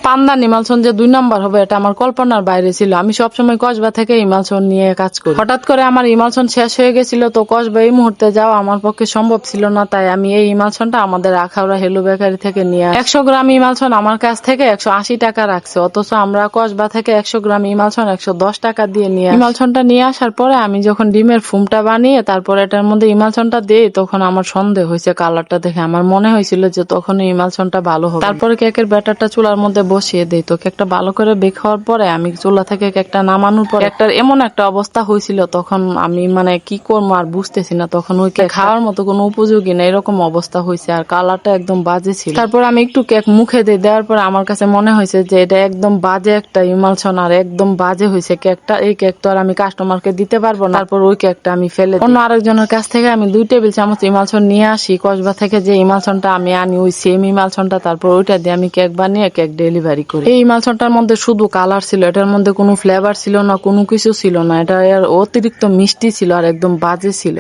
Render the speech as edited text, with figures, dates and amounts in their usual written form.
Pandan emulsion যে 2 number হবে এটা আমার কল্পনার বাইরে ছিল। আমি সবসময় কসবা থেকে ইমালশন নিয়ে কাজ করি। হঠাৎ করে আমার ইমালশন শেষ হয়ে গেছিল, তো কসবা এই মুহূর্তে যাওয়া আমার পক্ষে সম্ভব ছিল না। তাই আমি এই ইমালশনটা আমাদের আখাউড়া হেলু বেকারি থেকে নিয়ে 100 গ্রাম ইমালশন আমার কাছ থেকে 180 টাকা রাখছে, অথচ আমরা কসবা থেকে 100 গ্রাম ইমালশন 110 টাকা দিয়ে নিয়ে ইমালশনটা নিয়ে আসার পরে আমি যখন ডিমের ফুমটা বানিয়ে তারপর এটার মধ্যে ইমালশনটা দিই, তখন আমার সন্দেহ হয়েছে কালারটা দেখে। আমার মনে হয়েছিল যে তখন ইমালশনটা ভালো হবে। তারপরে কেকের ব্যাটারটা চুলার মধ্যে বসিয়ে দেই। তো কেকটা ভালো করে বেক হওয়ার পরে আমি চুলা থেকে কেকটা নামানোর পর কেকটার এমন একটা অবস্থা হয়েছিল, তখন আমি কি করবো আর বুঝতেছি না। তখন ওই কেক খাওয়ার মতো কোনো উপযোগী না, এরকম অবস্থা হয়েছে, আর কালারটা একদম বাজে ছিল। তারপর আমি একটু কেক মুখে দিয়ে দেওয়ার পরে আমার কাছে মনে হয়েছে যে এটা একদম বাজে একটা ইমালশন, আর একদম বাজে হয়েছে কেকটা। এই কেক তো আর আমি কাস্টমারকে দিতে পারবো না। তারপর ওই কেকটা আমি ফেলে অন্য আরেকজনের কাছ থেকে আমি 2 টেবিল চামচ ইমালশন নিয়ে আসি। কসবা থেকে যে ইমালশনটা আমি আনি ওই সেম ইমালশনটা, তারপর ওইটা দিয়ে আমি কেক বানিয়ে কেক ডেলিভারি করি। এই ইমালশনটার মধ্যে শুধু কালার ছিল, এটার মধ্যে কোনো ফ্লেভার ছিল না, কোনো কিছু ছিল না। এটা অতিরিক্ত মিষ্টি ছিল আর একদম বাজে ছিল।